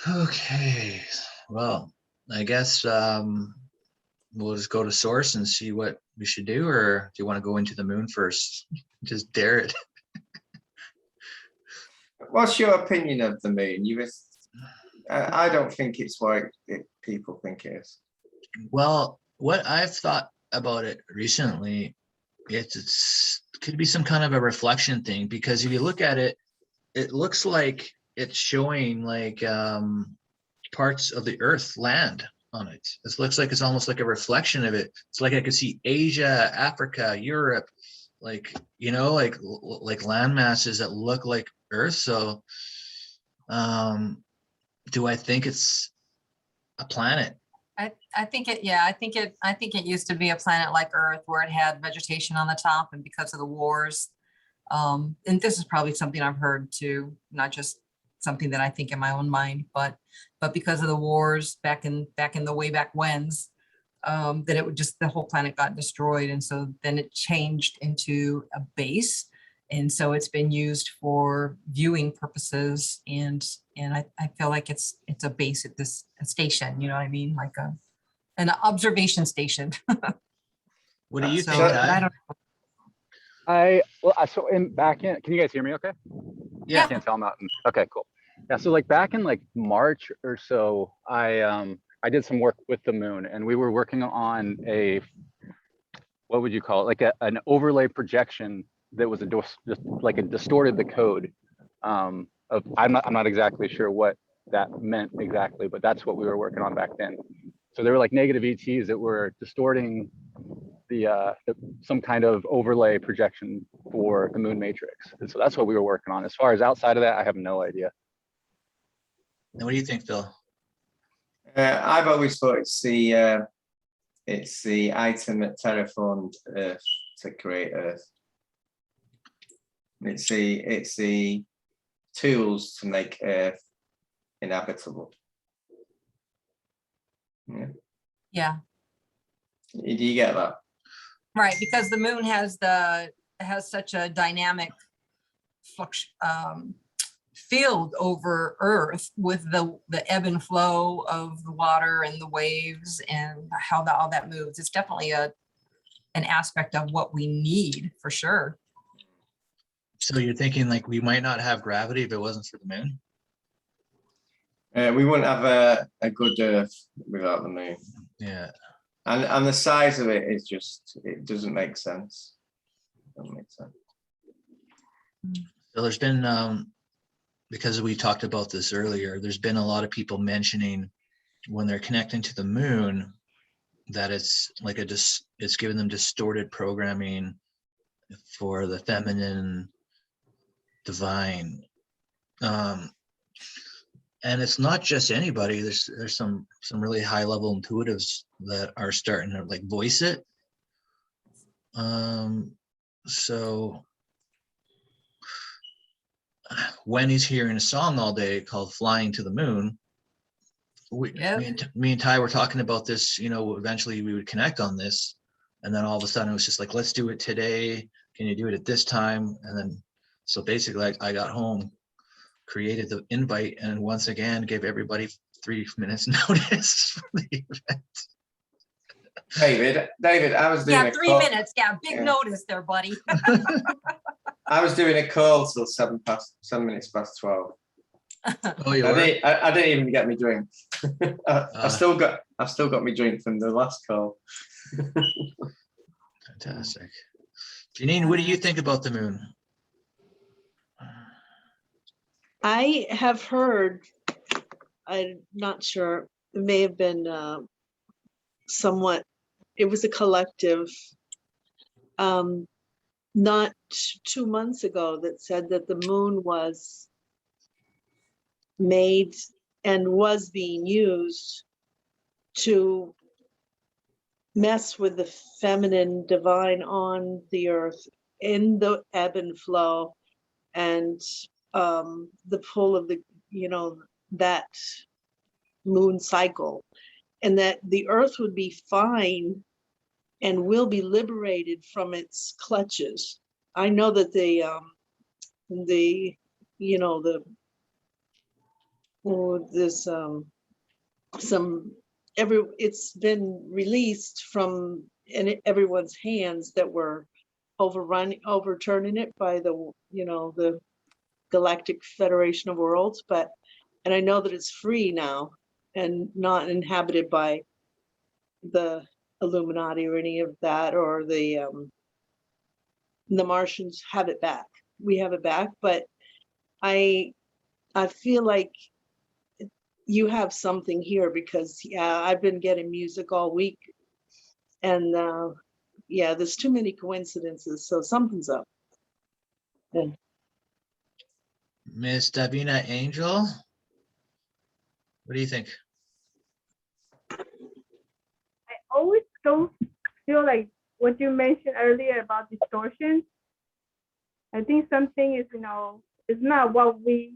Okay, well, I guess we'll just go to source and see what we should do, or do you want to go into the moon first? Just dare it. What's your opinion of the moon? I don't think it's what people think it is. Well, what I've thought about it recently, it could be some kind of a reflection thing, because if you look at it, it looks like it's showing like parts of the earth, land on it. It looks like it's almost like a reflection of it. It's like I could see Asia, Africa, Europe, like, you know, like land masses that look like earth. So do I think it's a planet? I think it, yeah, I think it used to be a planet like Earth, where it had vegetation on the top, and because of the wars, and this is probably something I've heard too, not just something that I think in my own mind, but because of the wars back in the way back whens, that it would just, the whole planet got destroyed, and so then it changed into a base, and so it's been used for viewing purposes, and I feel like it's a base at this station, you know what I mean, like an observation station. What do you think, So, Ty? I don't So can you guys hear me okay? Yeah. I can't tell, I'm out. Okay, cool. Yeah, so like back in like March or so, I did some work with the moon, and we were working on what would you call it? Like an overlay projection that was just like it distorted the code. I'm not exactly sure what that meant exactly, but that's what we were working on back then. So there were like negative ETs that were distorting some kind of overlay projection for the moon matrix. And so that's what we were working on. As far as outside of that, I have no idea. And what do you think, Phil? I've always thought it's the item that terraformed Earth to create Earth. It's the tools to make Earth inhabitable. Yeah. Yeah. Do you get that? Right, because the moon has such a dynamic field over Earth, with the ebb and flow of the water and the waves and how all that moves. It's definitely an aspect of what we need, for sure. So you're thinking like we might not have gravity if it wasn't for the moon? We wouldn't have a good Earth without the moon. Yeah. And the size of it is just, it doesn't make sense. Doesn't make sense. So there's been, because we talked about this earlier, there's been a lot of people mentioning when they're connecting to the moon that it's like it's giving them distorted programming for the feminine, divine. And it's not just anybody. There's some really high level intuitives that are starting to like voice it. So Wendy's hearing a song all day called "Flying to the Moon." Me and Ty were talking about this. You know, eventually we would connect on this, and then all of a sudden it was just like, let's do it today. Can you do it at this time? And then, so basically, I got home, created the invite, and once again gave everybody 3 minutes notice for the event. David, I was doing 3 minutes. Yeah, big notice there, buddy. I was doing a call till 7 minutes past 12. Oh, you were? I didn't even get me drink. I've still got me drink from the last call. Fantastic. Jeannine, what do you think about the moon? I have heard, I'm not sure, it may have been somewhat, it was a collective, not 2 months ago, that said that the moon was made and was being used to mess with the feminine divine on the earth in the ebb and flow and the pull of the, you know, that moon cycle, and that the earth would be fine and will be liberated from its clutches. I know that the the, you know, the, oh, this, it's been released from in everyone's hands that were overturning it by the, you know, the Galactic Federation of Worlds, and I know that it's free now and not inhabited by the Illuminati or any of that, or the Martians have it back. We have it back, but I feel like you have something here because yeah, I've been getting music all week, and yeah, there's too many coincidences, so something's up. Yeah. Miss Davina Angel, what do you think? I always don't feel like what you mentioned earlier about distortions. I think something is, you know, it's not what we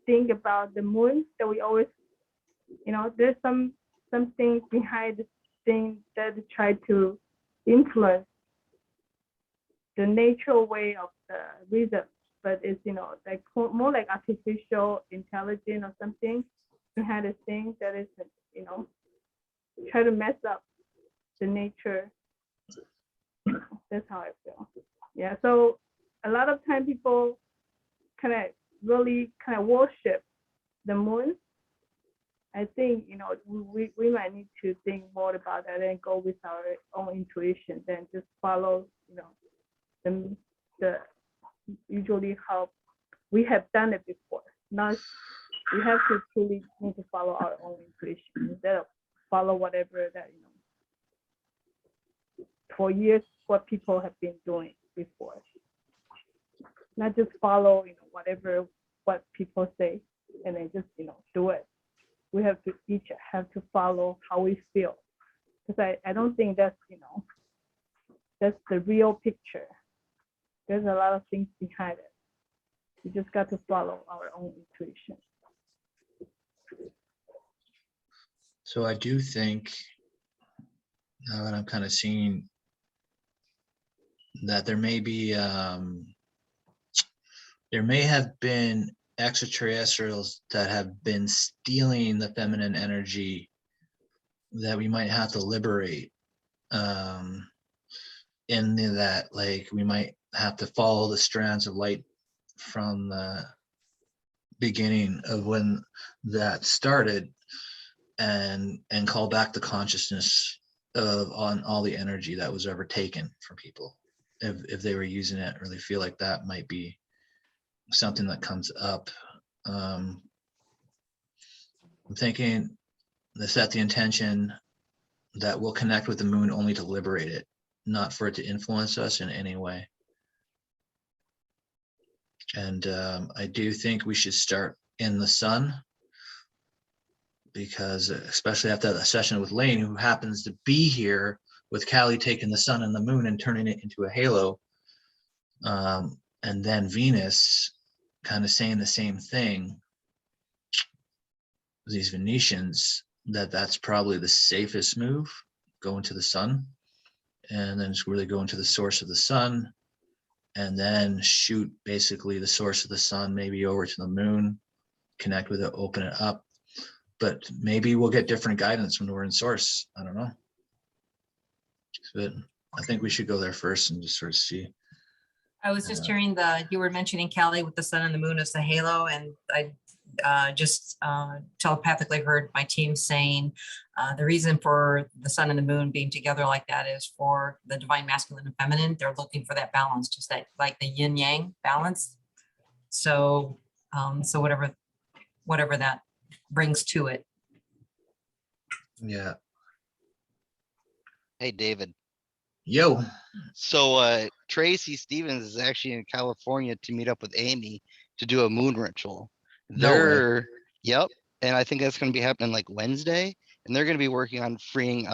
think about the moon that we always, you know, there's something behind the thing that try to influence the natural way of the rhythm, but it's, you know, like more like artificial intelligence or something behind the thing that is, you know, try to mess up the nature. That's how I feel. Yeah, so a lot of time people kind of really kind of worship the moon. I think, you know, we might need to think more about that and go with our own intuition than just follow, you know, the usually how we have done it before. Not, we have to truly need to follow our own intuition instead of follow whatever that, you know, for years what people have been doing before. Not just follow, you know, what people say and then just, you know, do it. We have to each have to follow how we feel, because I don't think that's, you know, that's the real picture. There's a lot of things behind it. We just got to follow our own intuition. So I do think, now that I'm kind of seeing that there may be, there may have been extraterrestrials that have been stealing the feminine energy that we might have to liberate, in that, like, we might have to follow the strands of light from the beginning of when that started and call back the consciousness on all the energy that was ever taken from people, if they were using it. I really feel like that might be something that comes up. I'm thinking to set the intention that we'll connect with the moon only to liberate it, not for it to influence us in any way. And I do think we should start in the sun, because especially after that session with Lane, who happens to be here, with Callie taking the sun and the moon and turning it into a halo, and then Venus kind of saying the same thing, these Venetians, that's probably the safest move, go into the sun, and then just really go into the source of the sun, and then shoot basically the source of the sun maybe over to the moon, connect with it, open it up. But maybe we'll get different guidance when we're in source. I don't know. But I think we should go there first and just sort of see. I was just hearing you were mentioning Callie with the sun and the moon as the halo, and I just telepathically heard my team saying the reason for the sun and the moon being together like that is for the divine masculine and feminine. They're looking for that balance, just like the yin yang balance. So so whatever that brings to it. Yeah. Hey, David. Yo. So Tracy Stevens is actually in California to meet up with Amy to do a moon ritual. No way. Yep. And I think that's going to be happening like Wednesday. And they're going to be working on freeing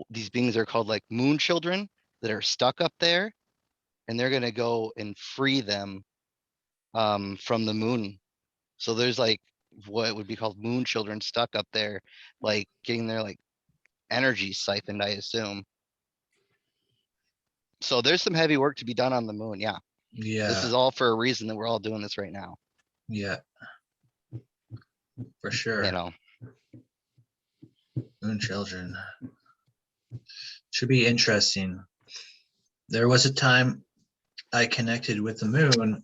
these beings are called like moon children that are stuck up there. And they're going to go and free them from the moon. So there's like what would be called moon children stuck up there, like getting their like energy siphoned, I assume. So there's some heavy work to be done on the moon. Yeah. This Yeah, is all for a reason that we're all doing this right now, yeah, for sure. you know? Moon children. Should be interesting. There was a time I connected with the moon,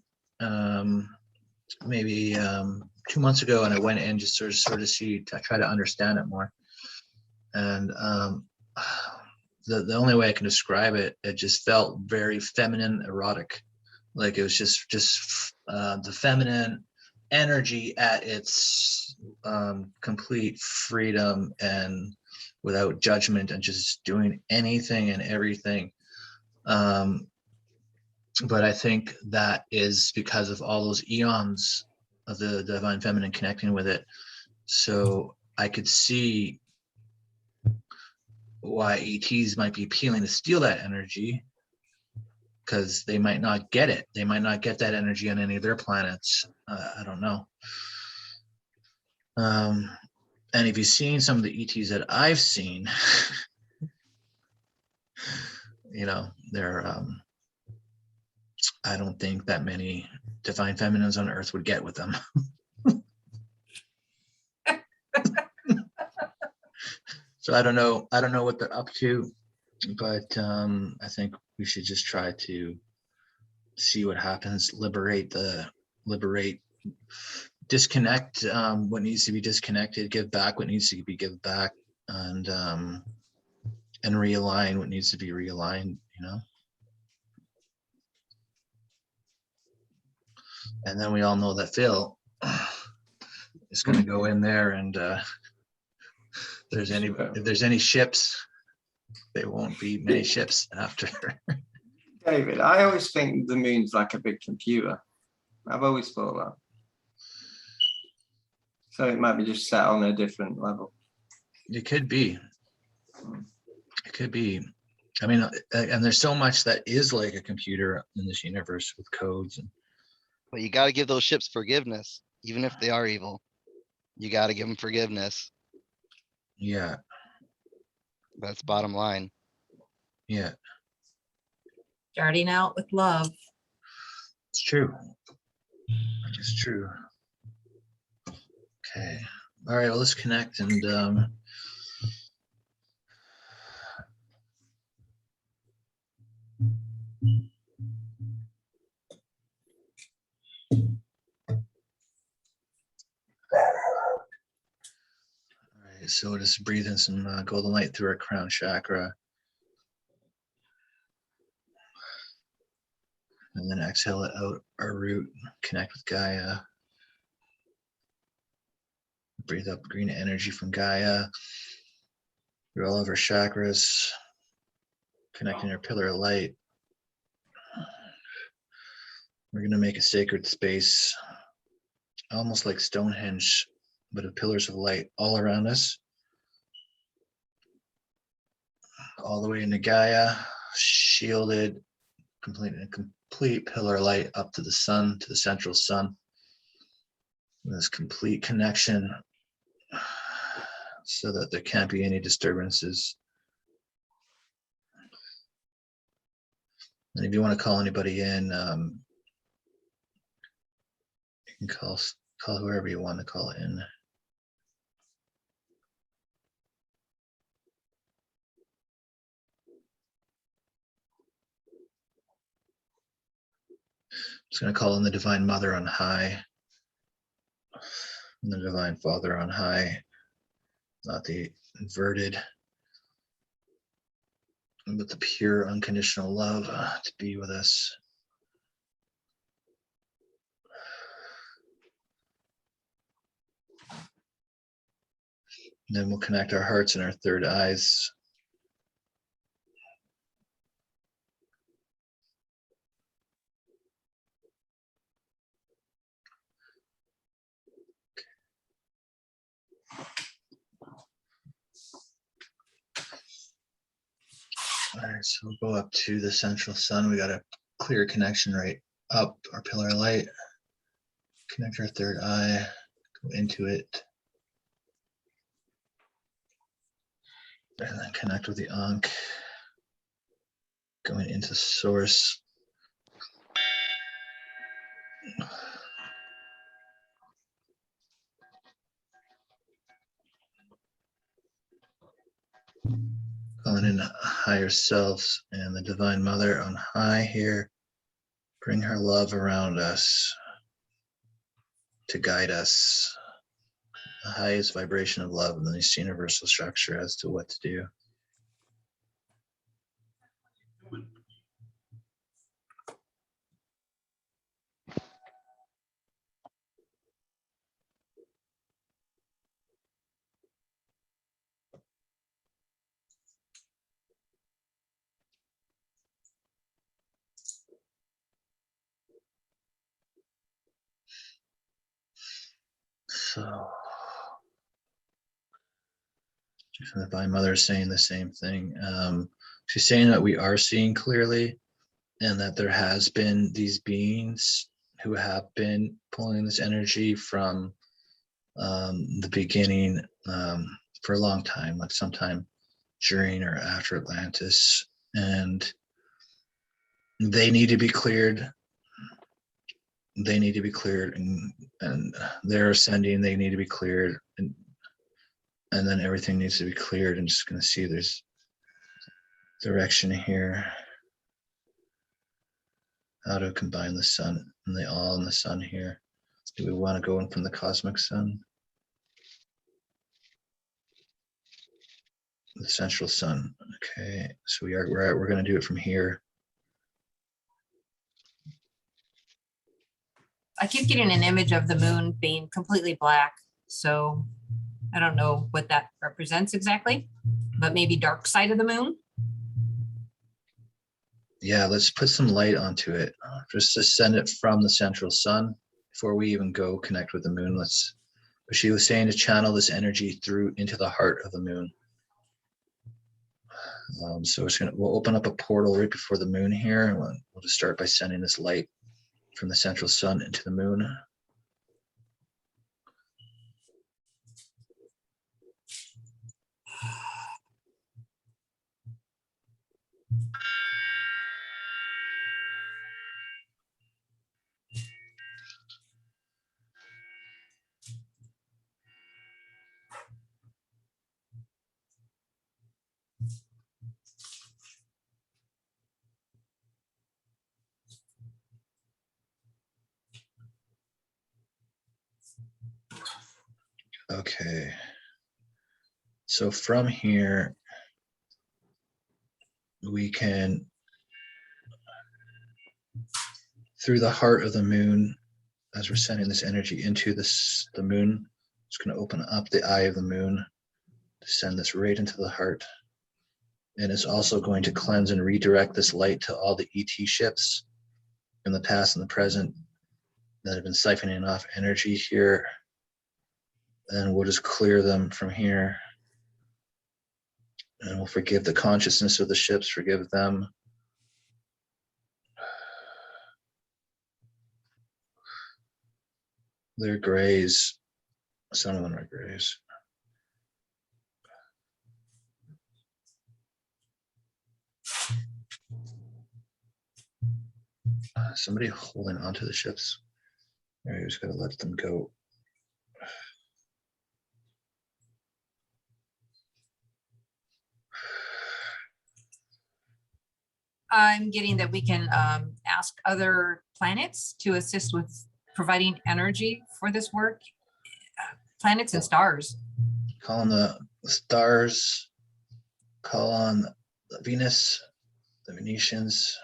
maybe 2 months ago, and I went in just sort of see, to try to understand it more. And the only way I can describe it, it just felt very feminine, erotic. Like it was just the feminine energy at its complete freedom and without judgment and just doing anything and everything. But I think that is because of all those eons of the divine feminine connecting with it. So I could see why ETs might be appealing to steal that energy, because they might not get it. They might not get that energy on any of their planets. I don't know. And if you've seen some of the ETs that I've seen, you know, they're I don't think that many divine feminines on Earth would get with them. So I don't know what they're up to, but I think we should just try to see what happens, disconnect what needs to be disconnected, give back what needs to be given back, and realign what needs to be realigned, you know. And then we all know that Phil is going to go in there, and if there's any ships, there won't be many ships after. David, I always think the moon's like a big computer. I've always thought that. So it might be just set on a different level. It could be. It could be. I mean, and there's so much that is like a computer in this universe with codes. And But you gotta give those ships forgiveness, even if they are evil. You gotta give them forgiveness. yeah, That's bottom line. yeah, Starting out with love. it's true. It's true. Okay. All right. Well, let's connect and all right, so we'll just breathe in some golden light through our crown chakra. And then exhale it out our root, connect with Gaia. Breathe up green energy from Gaia through all of our chakras, connecting our pillar of light. We're going to make a sacred space, almost like Stonehenge, but of pillars of light all around us. All the way into Gaia, shielded, complete pillar of light up to the sun, to the central sun. This complete connection so that there can't be any disturbances. And if you want to call anybody in, you can call whoever you want to call in. Just going to call in the Divine Mother on high, and the Divine Father on high, not the inverted, but the pure unconditional love to be with us. And then we'll connect our hearts and our third eyes. All right, so we'll go up to the central sun. We got a clear connection right up our pillar of light. Connect our third eye, go into it. And then connect with the Ankh, going into source. Calling in higher selves and the Divine Mother on high here. Bring her love around us to guide us. The highest vibration of love in this universal structure as to what to do. So, the Divine Mother is saying the same thing. She's saying that we are seeing clearly, and that there has been these beings who have been pulling this energy from the beginning for a long time, like sometime during or after Atlantis, and they need to be cleared. They need to be cleared, and they're ascending. They need to be cleared, and then everything needs to be cleared. I'm just going to see there's direction here. How to combine the sun and the all in the sun here. Do we want to go in from the cosmic sun? The central sun. Okay, so we're going to do it from here. I keep getting an image of the moon being completely black. So I don't know what that represents exactly, but maybe dark side of the moon. Yeah, let's put some light onto it. Just to send it from the central sun before we even go connect with the moon. But she was saying to channel this energy through into the heart of the moon. So we'll open up a portal right before the moon here, and we'll just start by sending this light from the central sun into the moon. Okay. So from here, we can, through the heart of the moon, as we're sending this energy into the moon, it's going to open up the eye of the moon to send this right into the heart. And it's also going to cleanse and redirect this light to all the ET ships in the past and the present that have been siphoning off energy here. And we'll just clear them from here. And we'll forgive the consciousness of the ships, forgive them. They're grays. Some of them are grays. Somebody holding onto the ships. You just gotta let them go. I'm getting that we can ask other planets to assist with providing energy for this work. Planets and stars. Call on the stars. Call on Venus, the Venetians.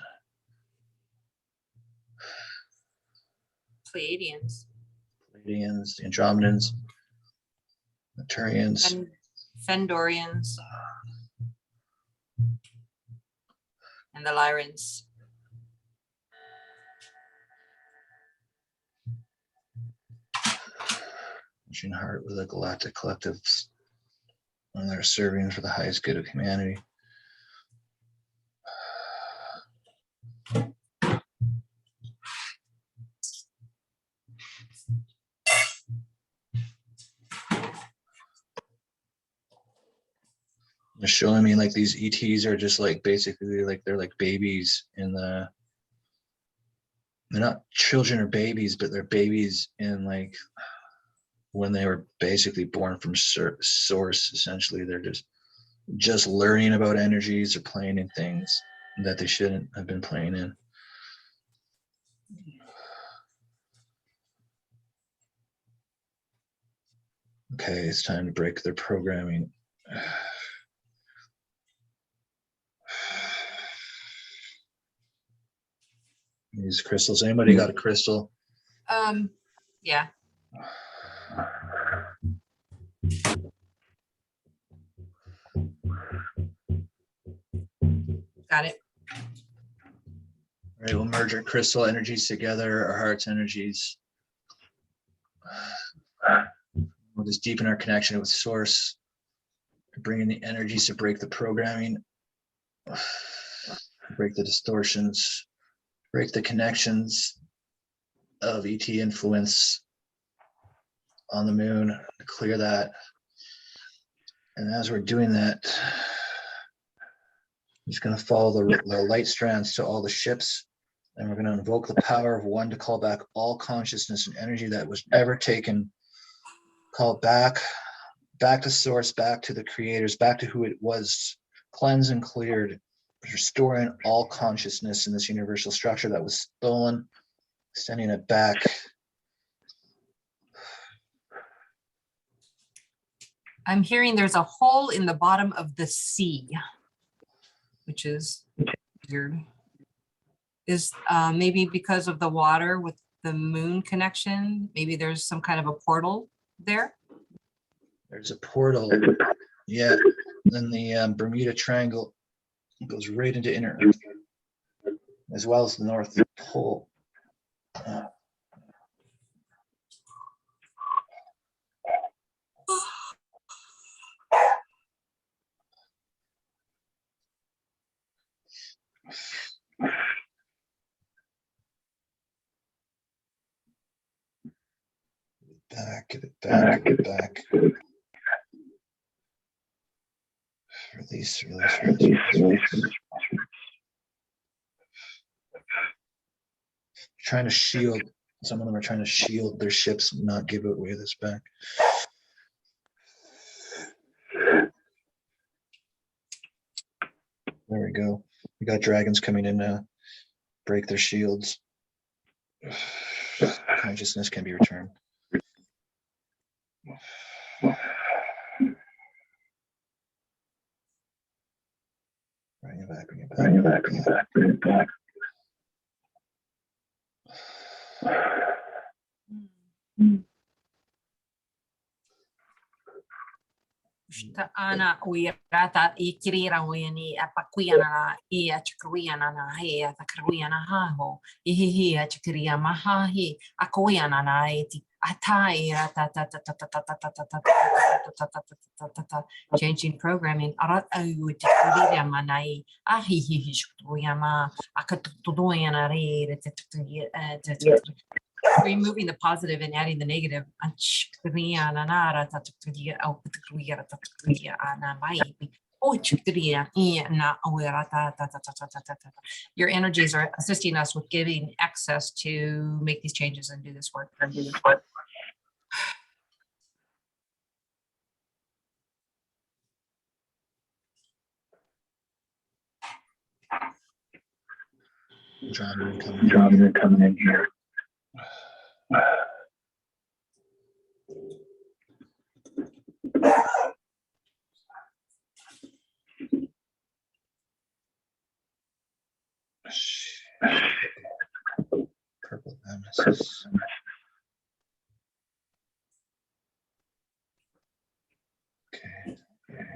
Pleiadians. Pleiadians, the Andromedans, the Turians. Fendorians. And the Lyrans. Machine Heart with the galactic collectives, and they're serving for the highest good of humanity. They're showing me like these ETs are just like basically like they're like babies in they're not children or babies, but they're babies in like when they were basically born from source. Essentially, they're just learning about energies or playing in things that they shouldn't have been playing in. Okay, it's time to break their programming. Use crystals. Anybody got a crystal? Yeah. Got it. All right, we'll merge our crystal energies together, our heart's energies. We'll just deepen our connection with source, bring in the energies to break the programming, break the distortions, break the connections of ET influence on the moon, clear that. And as we're doing that, I'm just going to follow the light strands to all the ships, and we're going to invoke the power of one to call back all consciousness and energy that was ever taken. Call back to source, back to the creators, back to who it was, cleansed and cleared, restoring all consciousness in this universal structure that was stolen, sending it back. I'm hearing there's a hole in the bottom of the sea, which is weird. Is maybe because of the water with the moon connection, maybe there's some kind of a portal there? There's a portal. Yeah, then the Bermuda Triangle goes right into inner Earth, as well as the North Pole. Give it back, give it back. Release. Trying to shield, some of them are trying to shield their ships and not give away this back. There we go. We got dragons coming in now. Break their shields. Consciousness can be returned. Bring it back. Ana uirata ikirira wini apakuiana ia chakriana na he atakriana haho ihi chakria mahahi akuiana na eti atai changing programming arat ayu tikirira manai ahi shukuyama akatudoyana re removing the positive and adding the negative. Your energies are assisting us with giving access to make these changes and do this work. John coming in here. Purple amethyst. Okay,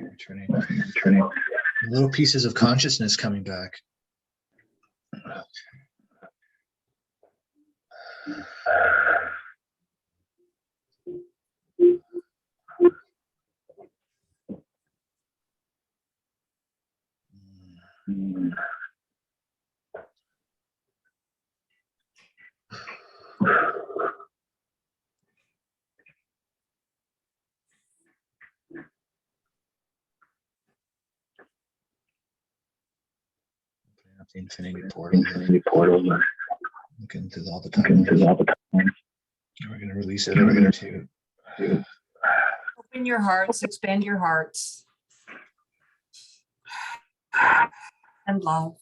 returning. Little pieces of consciousness coming back. The infinity portal. Looking through all the timelines. We're gonna release it over there too. Open your hearts, expand your hearts. And love.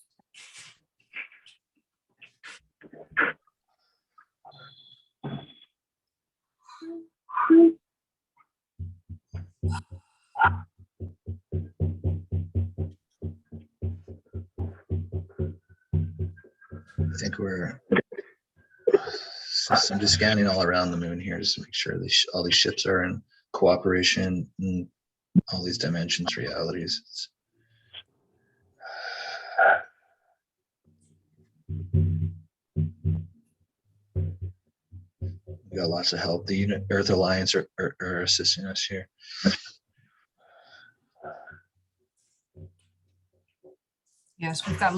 I think we're. So I'm just scanning all around the moon here just to make sure all these ships are in cooperation and all these dimensions, realities. We got lots of help. The Earth Alliance are assisting us here. Yes, we've got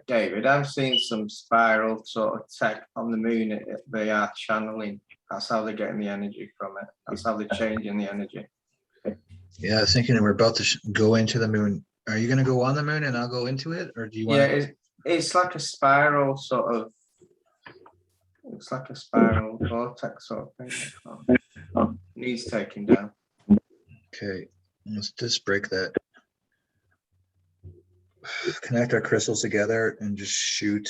David, I've seen some spiral sort of tech on the moon. They are channeling. That's how they're getting the energy from it. That's how they're changing the energy. Yeah, I was thinking we're about to go into the moon. Are you going to go on the moon and I'll go into it, or do you want? Yeah, it's like a spiral sort of. It's like a spiral vortex sort of thing. Needs taking down. Okay, let's just break that. Connect our crystals together and just shoot.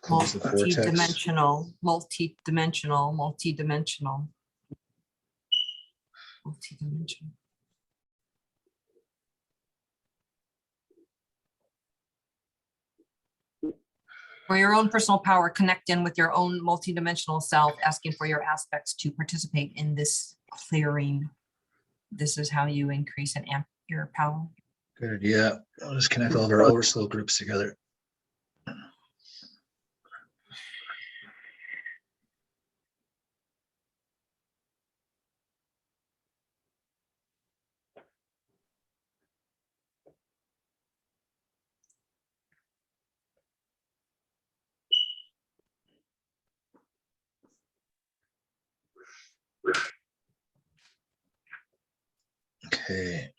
Close the vortex. Multi-dimensional. For your own personal power, connect in with your own multidimensional self, asking for your aspects to participate in this clearing. This is how you increase and amp your power. Good idea. I'll just connect all of our overflow groups together. Okay.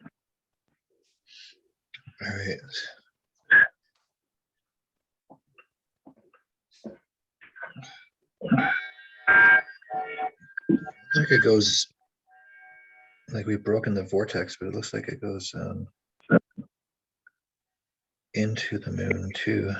All right. Looks like it goes, like we've broken the vortex, but it looks like it goes into the moon too.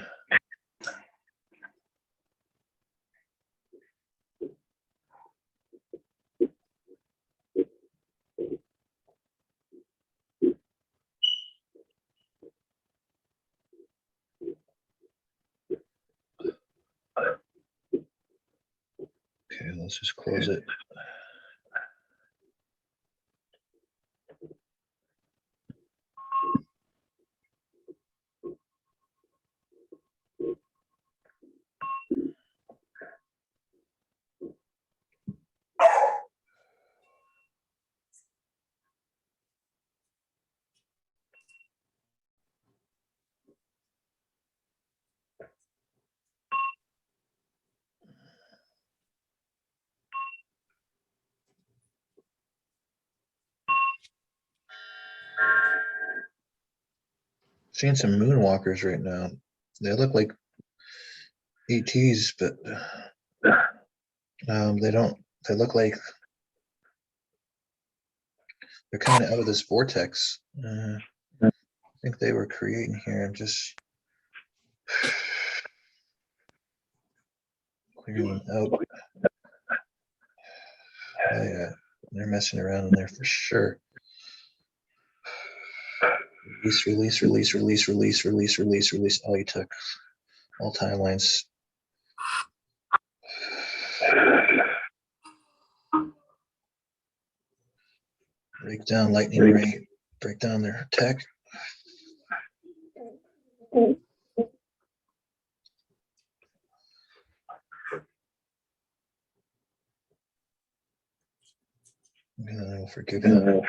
Okay, let's just close it. Seeing some moonwalkers right now. They look like ETs, but they don't. They look like they're coming out of this vortex. I think they were creating here. I'm just clearing them out. Oh, yeah, they're messing around in there for sure. Release. Oh, you took all timelines. Break down lightning rate. break down their tech. And I will forgive him.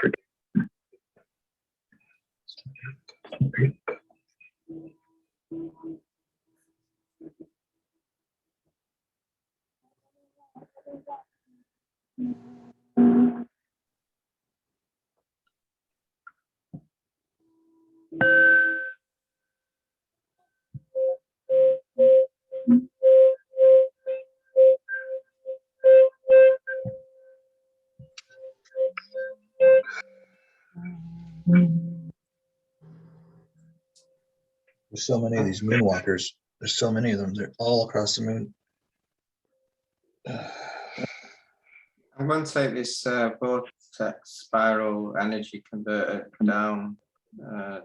There's so many of these moonwalkers. There's so many of them. They're all across the moon. I'm going to take this vortex spiral energy converter down. I've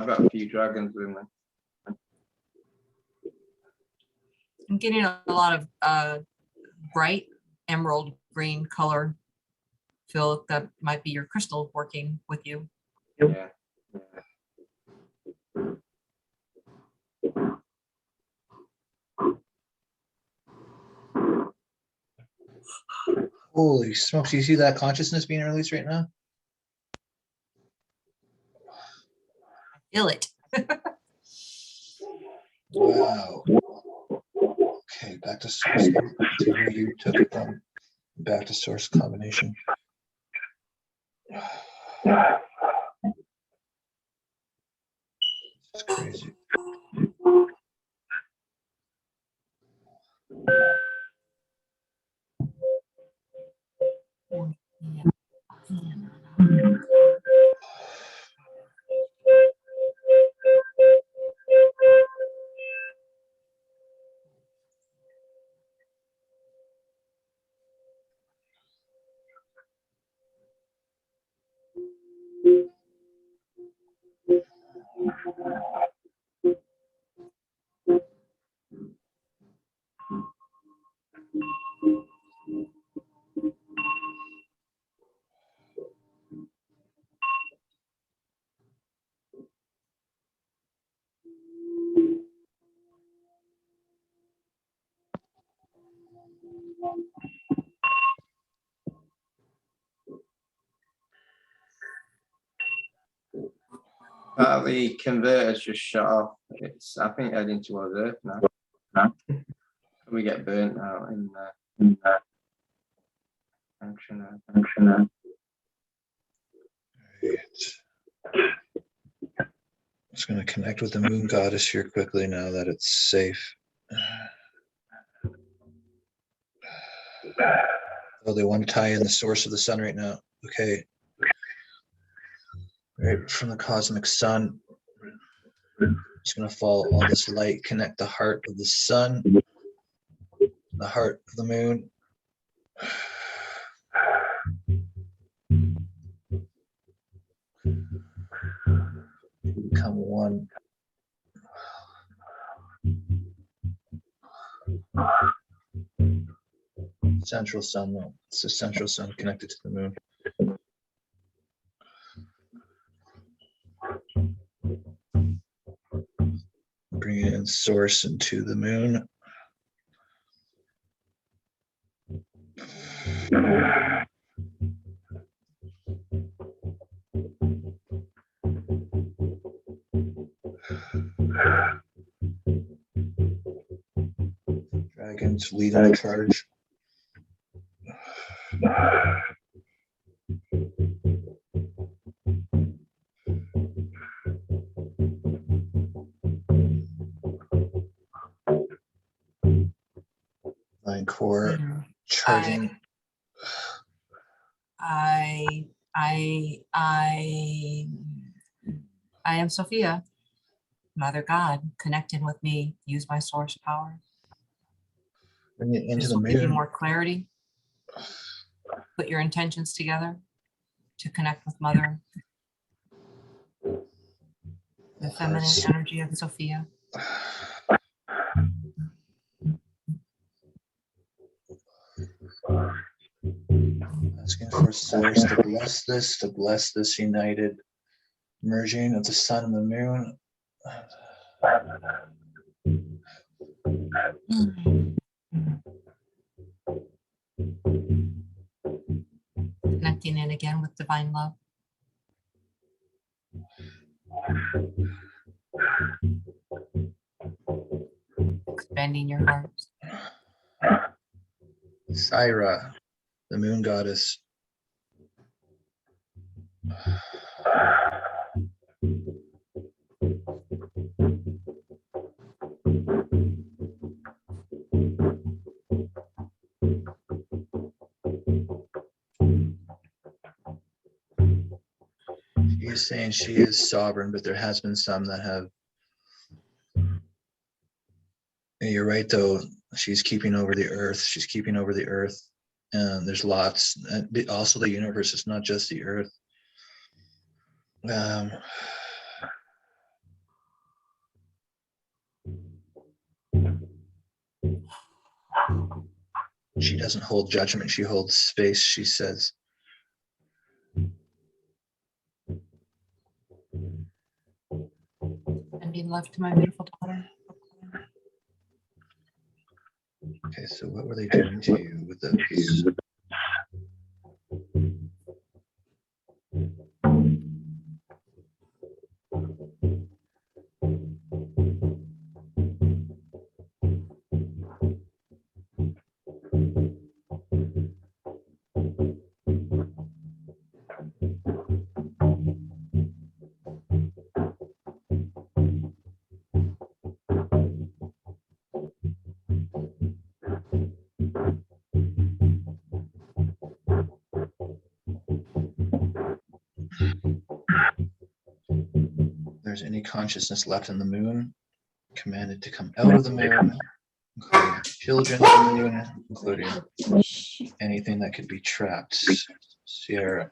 got a few dragons with me. I'm getting a lot of bright emerald green color. Phil, that might be your crystal working with you. Yeah. Holy smokes, you see that consciousness being released right now? Feel it. Wow. Okay, back to source. To where you took it from. Back to source combination. It's crazy. The converter's just shut off. It's, I think, heading towards Earth now. We get burnt out in functioner. Right. Just going to connect with the moon goddess here quickly now that it's safe. Oh, they want to tie in the source of the sun right now. Okay. Right from the cosmic sun. It's going to follow all this light, connect the heart of the sun, the heart of the moon. Become one. Central sun, though. It's the central sun connected to the moon. Bring in source into the moon. Dragons leading the charge. Line core charging. I am Sophia, Mother God, connected with me. Use my source power. Bring it into This the will give you moon. more clarity. Put your intentions together to connect with Mother. The feminine Hearts. energy of Sophia. Asking for source to bless this united merging of the sun and the moon. Connecting in again with divine love. Expanding your heart. Syra, the moon goddess. She is saying she is sovereign, but there has been some that have. And you're right, though. She's keeping over the earth. She's keeping over the earth. And there's lots. And also the universe. It's not just the earth. She doesn't hold judgment. She holds space, she says. And being love to my beautiful daughter. Okay, so what were they doing to you with those? There's any consciousness left in the moon, commanded to come out of the moon, including children of the moon, including anything that could be trapped. Syra.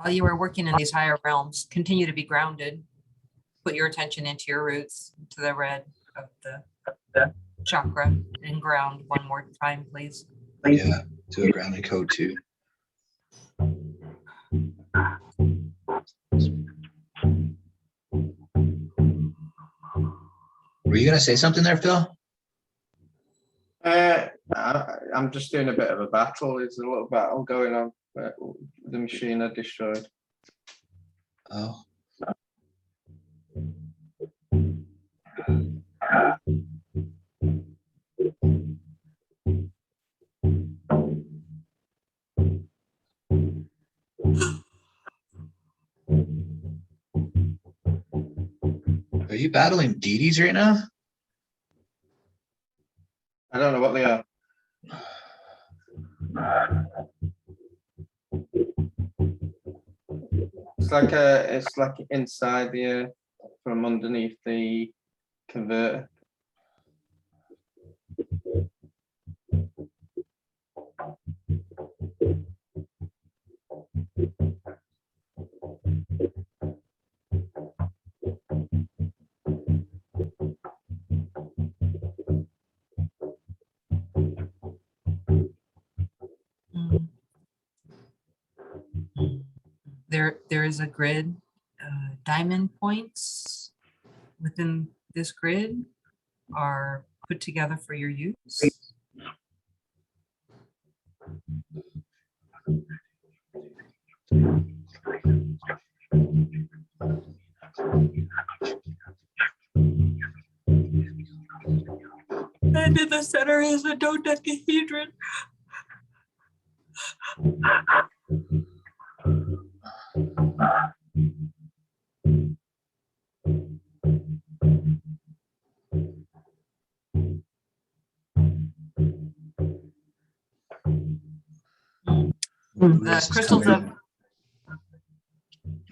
While you are working in these higher realms, continue to be grounded. Put your attention into your roots, to the red of the chakra, and ground one more time, please. Yeah, do a grounding code too. Were you gonna say something there, Phil? I'm just doing a bit of a battle. There's a little battle going on. The machine I destroyed. Oh. Are you battling deities right now? I don't know what they are. It's like inside the earth from underneath the converter. There is a grid. Diamond points within this grid are put together for your use. And in the center is a dodecahedron. The crystals of,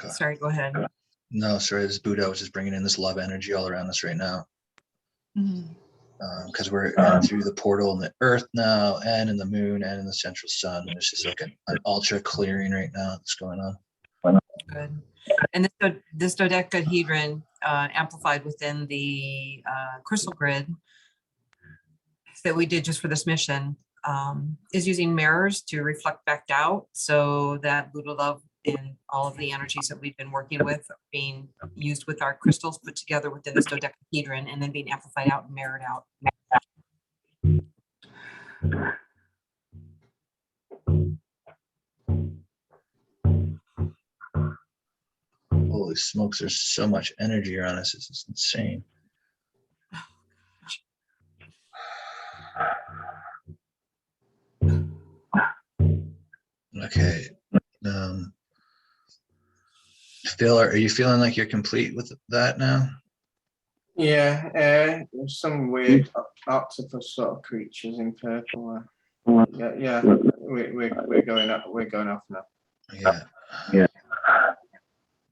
sorry, go ahead. No, sorry, this Buddha was just bringing in this love energy all around us right now. Because we're in through the portal in the earth now, and in the moon, and in the central sun. It's just like an ultra clearing right now that's going on. Good. And this dodecahedron amplified within the crystal grid that we did just for this mission is using mirrors to reflect back out, so that Buddha love and all of the energies that we've been working with are being used with our crystals put together within this dodecahedron and then being amplified out and mirrored out. Holy smokes, there's so much energy around us. It's insane. Okay. Phil, are you feeling like you're complete with that now? Yeah, there's some weird octopus sort of creatures in purple. Yeah, we're going up. We're going off now. Yeah.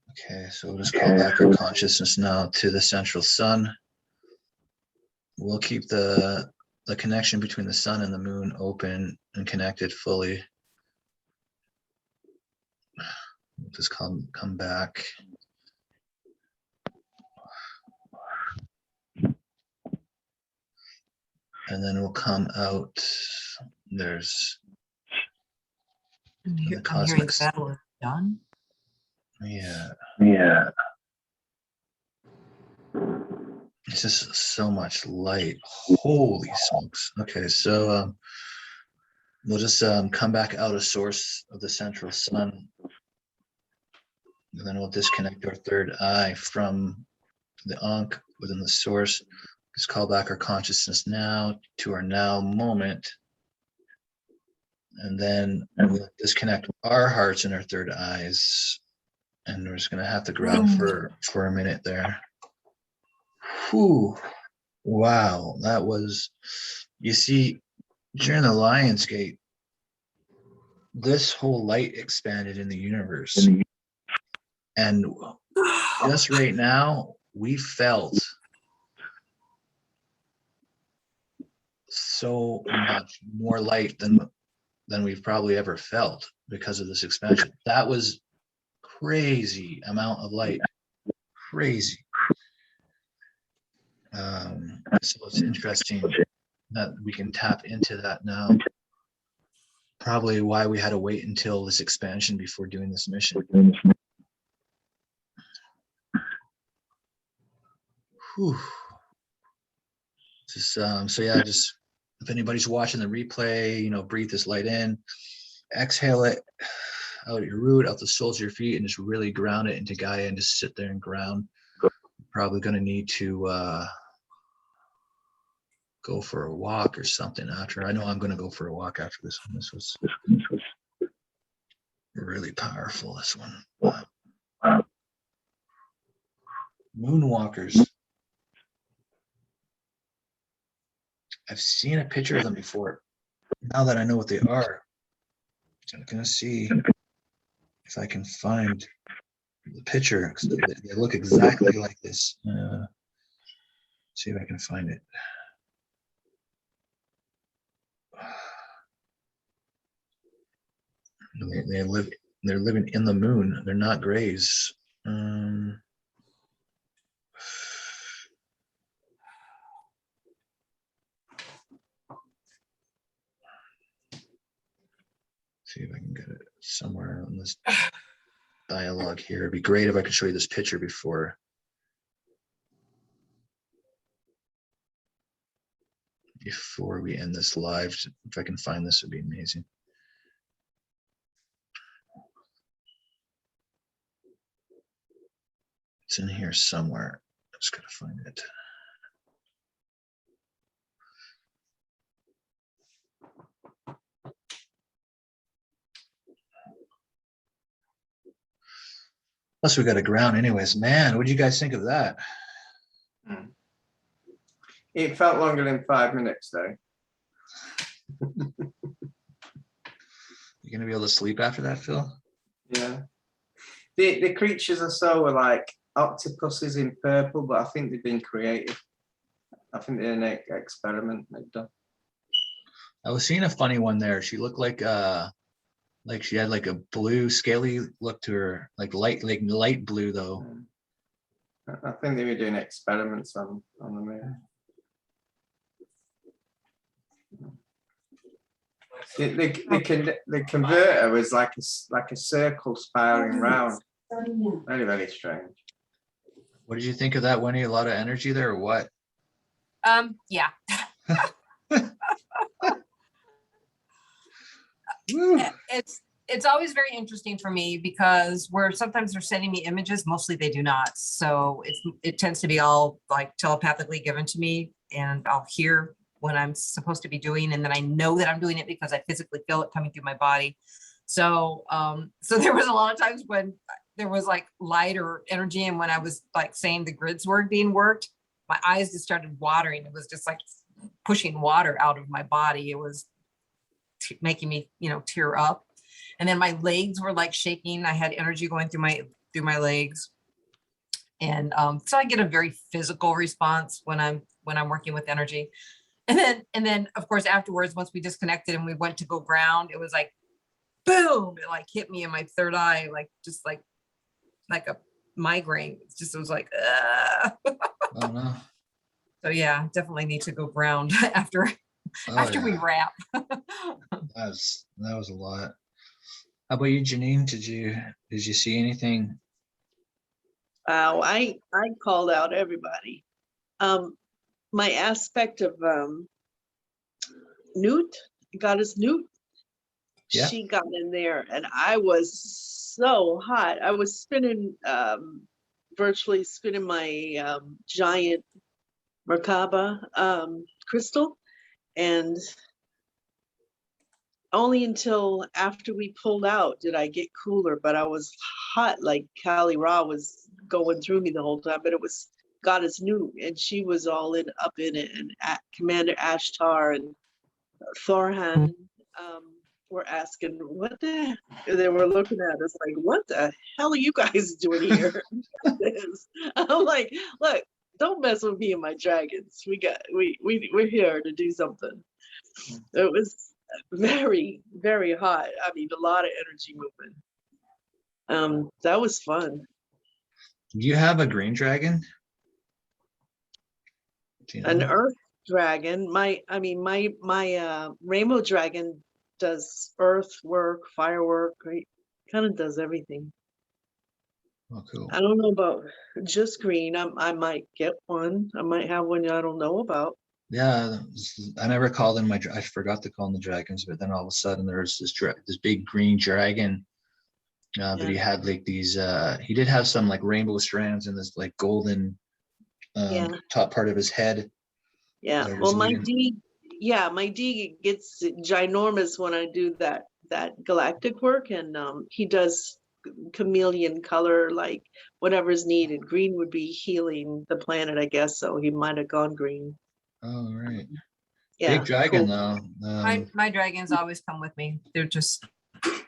Okay, so we'll just call back our consciousness now to the central sun. We'll keep the connection between the sun and the moon open and connected fully. We'll just come back. And then we'll come out. There's I'm hearing cosmics. battle is done. Yeah. It's just so much light. Holy smokes. Okay, so we'll just come back out of source of the central sun. And then we'll disconnect our third eye from the Ankh within the source. Just call back our consciousness now to our now moment. And then we'll disconnect our hearts and our third eyes. And we're just gonna have to ground for a minute there. Whew. Wow, that was, you see, during the Lion's Gate, this whole light expanded in the universe. And just right now, we felt so much more light than we've probably ever felt because of this expansion. That was crazy amount of light. Crazy. So it's interesting that we can tap into that now. Probably why we had to wait until this expansion before doing this mission. Whew. Just so yeah, just if anybody's watching the replay, breathe this light in, exhale it out at your root, out the soles of your feet, and just really ground it into Gaia and just sit there and ground. Probably going to need to go for a walk or something after. I know I'm going to go for a walk after this one. This was really powerful, this one. Wow. Moonwalkers. I've seen a picture of them before. Now that I know what they are, I'm going to see if I can find the picture. 'Cause they look exactly like this. See if I can find it. They're living in the moon. They're not grays. See if I can get it somewhere on this dialogue here. It'd be great if I could show you this picture before we end this live. If I can find this, it'd be amazing. It's in here somewhere. I'm just gonna find it. Plus we got a ground anyways. Man, what do you guys think of that? It felt longer than 5 minutes though. You gonna be able to sleep after that, Phil? Yeah. The creatures I saw were like octopuses in purple, but I think they've been creative. I think they're an experiment they've done. I was seeing a funny one there. She looked like she had like a blue scaly look to her, like light blue though. I think they were doing experiments on the moon. The converter was like a circle spiraling round. Very, very strange. What did you think of that, Wendy? A lot of energy there or what? Yeah. Woo. It's always very interesting for me because sometimes they're sending me images, mostly they do not. So it tends to be all like telepathically given to me, and I'll hear when I'm supposed to be doing, and then I know that I'm doing it because I physically feel it coming through my body. So so there was a lot of times when there was like light or energy, and when I was like saying the grids were being worked, my eyes just started watering. It was just like pushing water out of my body. It was making me, tear up. And then my legs were like shaking. I had energy going through my legs. And so I get a very physical response when I'm working with energy. And then of course afterwards, once we disconnected and we went to go ground, it was like boom, it like hit me in my third eye, like just like a migraine. It was like Oh no. So yeah, definitely need to go ground after Oh, we yeah. wrap. That was a lot. How about you, Jeannine? Did you see anything? I called out everybody. My aspect of Newt, goddess Newt, Yeah. she got in there, and I was so hot. I was spinning, virtually spinning my giant Merkaba crystal, and only until after we pulled out did I get cooler, but I was hot, like Kali Ra was going through me the whole time, but it was Goddess Newt, and she was all up in it, and Commander Ashtar and Thorhan were asking, what the heck? They were looking at us like, what the hell are you guys doing here? I'm like, look, don't mess with me and my dragons. We're here to do something. It was very, very hot. I mean, a lot of energy movement. That was fun. Do you have a green dragon? Do you know? An earth dragon. My rainbow dragon does earth work, firework, right? Kind of does everything. Oh, cool. I don't know about just green. I might get one. I might have one I don't know about. Yeah, I never called in I forgot to call in the dragons, but then all of a sudden there was this big green dragon. But he had like these, he did have some like rainbow strands and this like golden top part of his head. Yeah, well, my D gets ginormous when I do that galactic work, and he does chameleon color, like whatever's needed. Green would be healing the planet, I guess, so he might have gone green. Oh, right. Yeah, Big dragon cool. though. My dragons always come with me. They're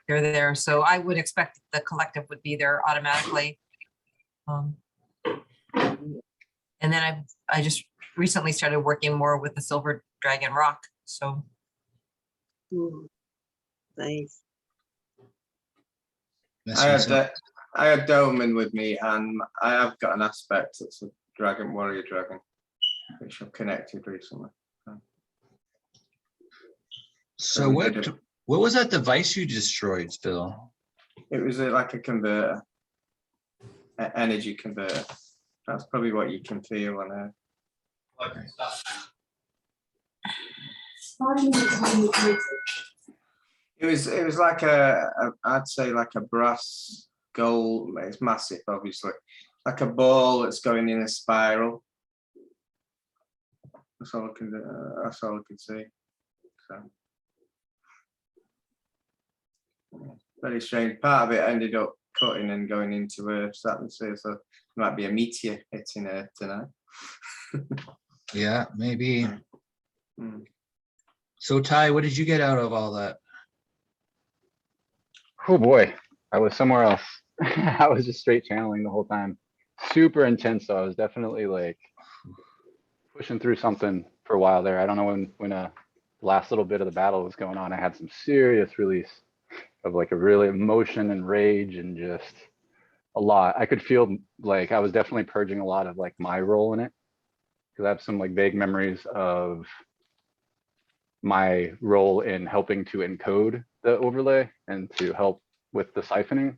there. So I would expect the collective would be there automatically. And then I just recently started working more with the silver dragon rock. So Nice. I had Doman with me, and I have got an aspect that's a dragon warrior dragon, which I've connected recently. So what was that device you destroyed, Phil? It was like a converter, an energy converter. That's probably what you can feel on Earth. It was like I'd say like a brass gold. It's massive, obviously, like a ball that's going in a spiral. That's all I can do. That's all I can see. So, very strange. Part of it ended up cutting and going into Earth's atmosphere, so there might be a meteor hitting Earth tonight. Yeah, maybe. Mm. So Ty, what did you get out of all that? Oh boy, I was somewhere else. I was just straight channeling the whole time. Super intense, so I was definitely like pushing through something for a while there. I don't know when the last little bit of the battle was going on, I had some serious release of like a really emotion and rage and just a lot. I could feel like I was definitely purging a lot of like my role in it, because I have some like vague memories of my role in helping to encode the overlay and to help with the siphoning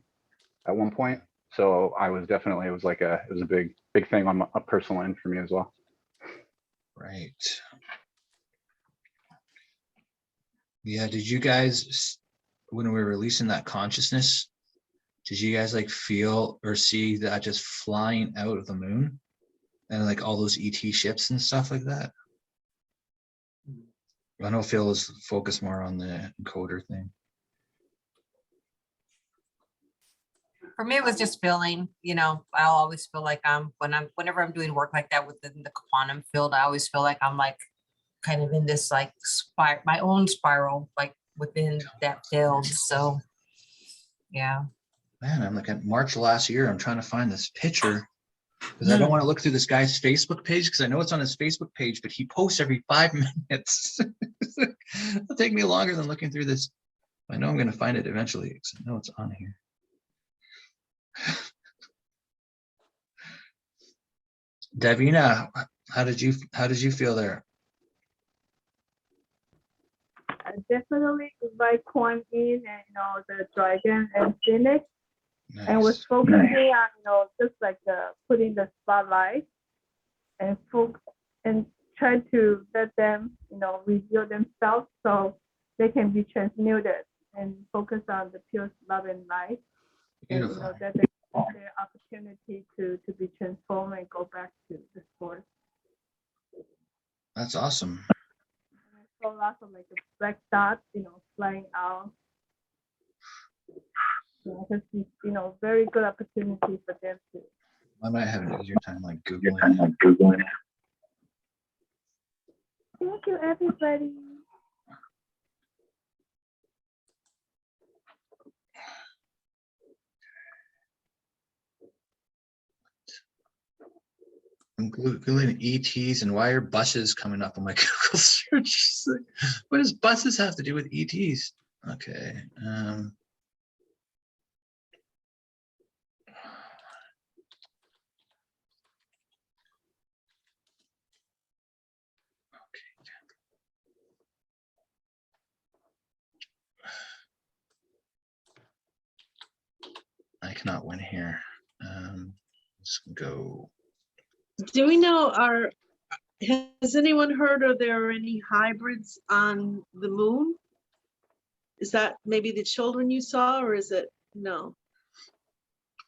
at one point. So I was definitely, it was a big thing on a personal end for me as well. Right. Yeah, did you guys, when we were releasing that consciousness, did you guys like feel or see that just flying out of the moon and like all those ET ships and stuff like that? I know Phil was focused more on the encoder thing. For me, it was just feeling, you know, I'll always feel like whenever I'm doing work like that within the quantum field, I always feel like I'm like kind of in this like my own spiral, like within that field. So yeah. Man, I'm like at March last year, I'm trying to find this picture because I don't want to look through this guy's Facebook page because I know it's on his Facebook page, but he posts every 5 minutes. It'll take me longer than looking through this. I know I'm going to find it eventually because I know it's on here. Davina, how did you feel there? I definitely invite Quan in and the dragon and Phoenix, and was Nice. focusing on just like putting the spotlight and try to let them reveal themselves so they can be transmuted and focus on the pure love and light. Beautiful. And that they have their opportunity to be transformed and go back to the source. That's awesome. And I saw lots of like a black dot, flying out. Because it's very good opportunity for them to. I might have an easier time like Googling it. Thank you, everybody. I'm Googling ETs and why are buses coming up on my Google search? What does buses have to do with ETs? Okay. I cannot win here. Let's go. Do we know, has anyone heard, are there any hybrids on the moon? Is that maybe the children you saw, or is it no?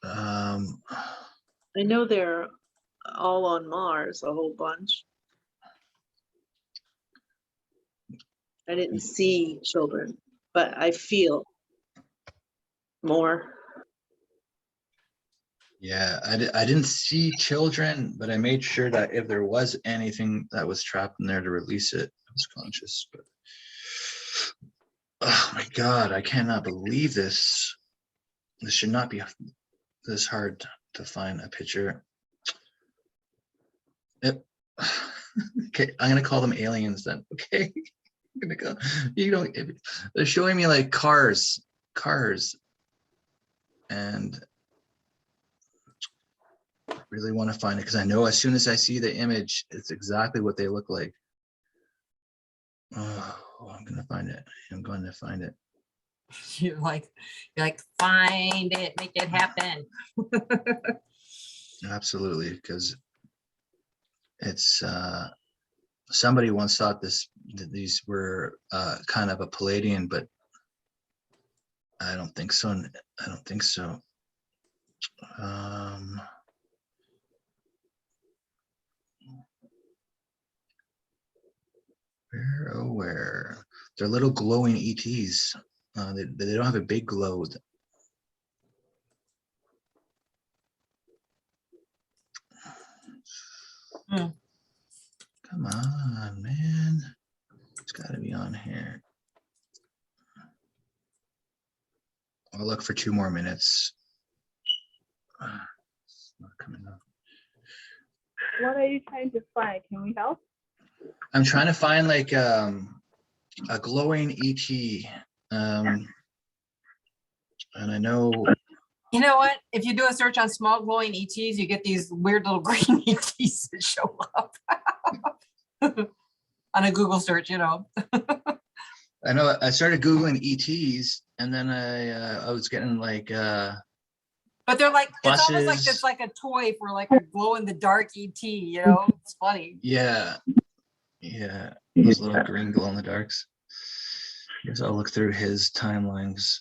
I know they're all on Mars, a whole bunch. I didn't see children, but I feel more. Yeah, I didn't see children, but I made sure that if there was anything that was trapped in there to release it. I was conscious, but oh my God, I cannot believe this. This should not be this hard to find a picture. Yep. Okay, I'm gonna call them aliens then. Okay, I'm gonna go. They're showing me like cars, and I really want to find it because I know as soon as I see the image, it's exactly what they look like. Oh, I'm gonna find it. I'm going to find it. You're like, find it, make it happen. Absolutely, because it's somebody once thought these were kind of a Palladian, but I don't think so. I don't think so. where? They're little glowing ETs. They don't have a big glow. Hmm. Come on, man. It's got to be on here. I'll look for 2 more minutes. It's not coming up. What are you trying to find? Can we help? I'm trying to find like a glowing ET. And I know, You know what? If you do a search on small glowing ETs, you get these weird little green ETs that show up on a Google search, you know. I started Googling ETs, and then I was getting like But they're like, it's almost like buses. it's like a toy for like a glow in the dark ET, you know? It's funny. Yeah, those little green glow in the darks. Guess I'll look through his timelines.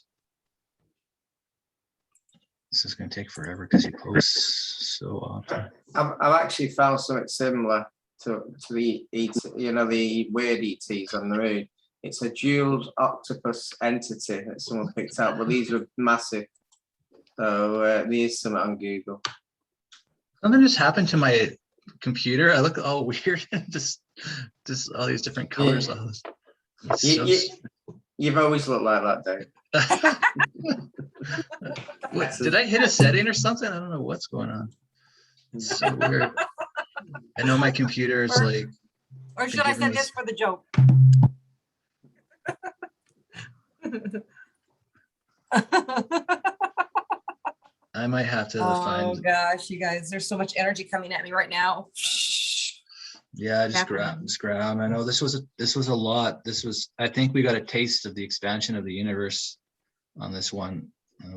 This is going to take forever because he posts so often. I've actually found something similar to the ET, you know, the weird ETs on the moon. It's a dual octopus entity that someone picked out, but these were massive. So there's some on Google. Something just happened to my computer. I look all weird. just all these different colors. Yeah. All this. It's You've always looked like that, Dave. What, did I hit a setting or something? I don't know what's going on. It's so weird. I know my computer is like. Or should I say this for the joke? I might have to Oh find. gosh, you guys, there's so much energy coming at me right now. Yeah, just Happening. grab. I know this was a lot. I think we got a taste of the expansion of the universe on this one. I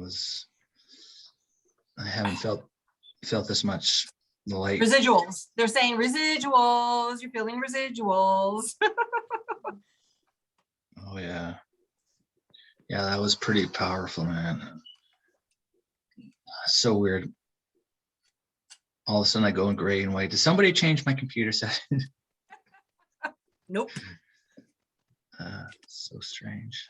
haven't felt this much the light. Residuals. They're saying residuals. You're feeling residuals. Oh yeah. Yeah, that was pretty powerful, man. So weird. All of a sudden I go in gray and white. Did somebody change my computer settings? Nope. So strange.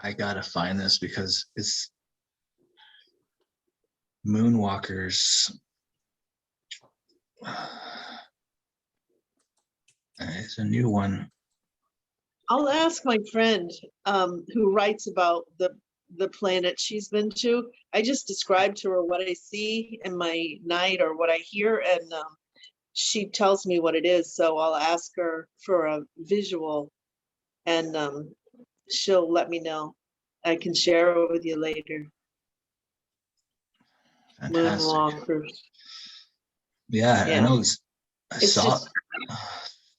I gotta find this because it's Moonwalkers. It's a new one. I'll ask my friend who writes about the planet she's been to. I just described to her what I see in my night or what I hear, and she tells me what it is. So I'll ask her for a visual, and she'll let me know. I can share it with you later. Fantastic. Moonwalkers. Yeah, I Yeah. know. I It's saw just- it.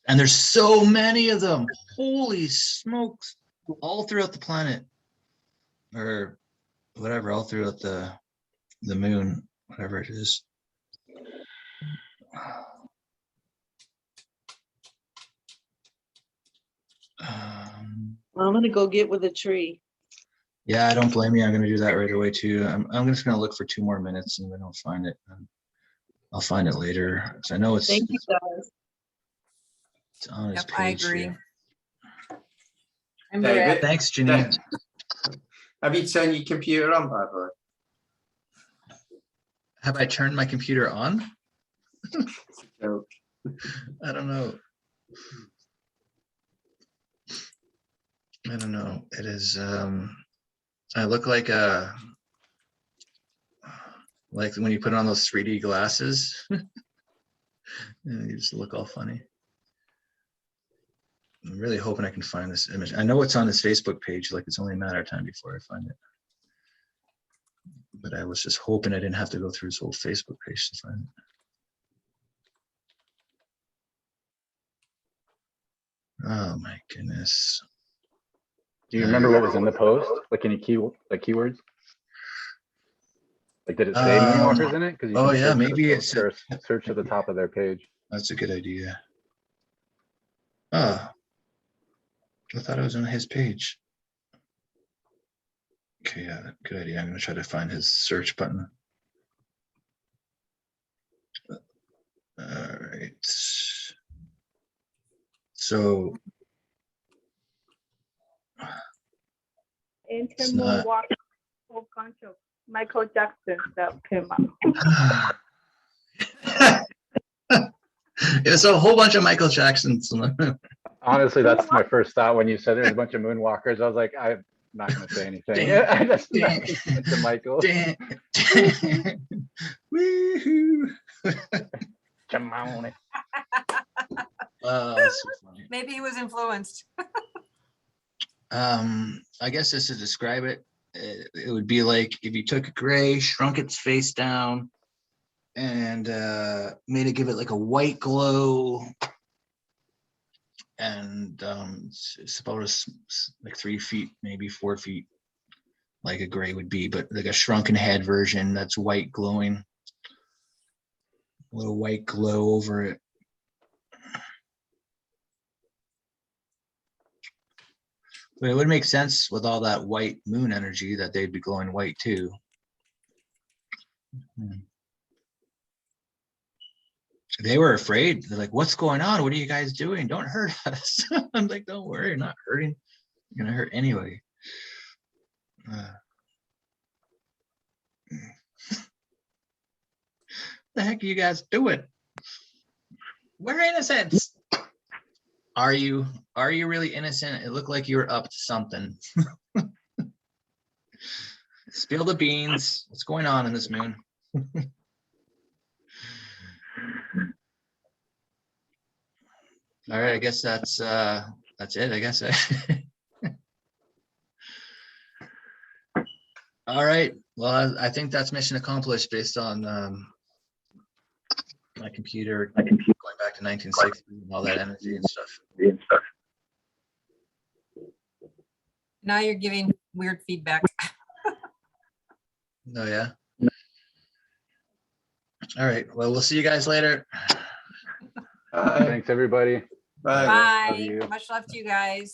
And there's so many of them. Holy smokes. All throughout the planet. Or whatever, all throughout the moon, whatever it is. I'm gonna go get with a tree. Yeah, I don't blame you. I'm gonna do that right away too. I'm just gonna look for 2 more minutes, and if I don't find it, I'll find it later. So I know it's Thank you, guys. on his Yep, I page agree. here. I'm David, back. Thanks, Jeannine. Have you turned your computer on, by the way? Have I turned my computer on? No. I don't know. I don't know. It is I look like when you put on those 3D glasses. You just look all funny. I'm really hoping I can find this image. I know it's on his Facebook page, like it's only a matter of time before I find it. But I was just hoping I didn't have to go through his whole Facebook page to find it. Oh my goodness. Do you remember what was in the post? Like any keywords? Like did it say Moonwalkers in it? Because oh yeah, maybe it's search at the top of their page. That's a good idea. Oh, I thought it was on his page. Okay, yeah, good idea. I'm gonna try to find his search button. All right. So It's not- Intermoonwalk, whole bunch of Michael Jackson that came out. it's a whole bunch of Michael Jacksons. Honestly, that's my first thought when you said there's a bunch of moonwalkers. I was like, I'm not gonna say anything. Damn. That's Damn. not to Michael. Damn. Woohoo. Come on. That's so funny. Maybe he was influenced. I guess just to describe it, it would be like if you took a gray, shrunk its face down, and made it give it like a white glow. And it's about like 3 feet, maybe 4 feet, like a gray would be, but like a shrunken head version that's white glowing. A little white glow over it. But it would make sense with all that white moon energy that they'd be glowing white too. They were afraid. They're like, what's going on? What are you guys doing? Don't hurt us. I'm like, don't worry, you're not hurting. You're gonna hurt anyway. The heck are you guys doing? We're innocent. Are you really innocent? It looked like you were up to something. Spill the beans. What's going on in this moon? All right, I guess that's it, I guess. All right, well, I think that's mission accomplished based on my computer going back to 1960 and all that energy and stuff. Now you're giving weird feedback. Oh yeah. All right, well, we'll see you guys later. Bye. Thanks, everybody. Bye. Love Bye. you. Much love to you guys.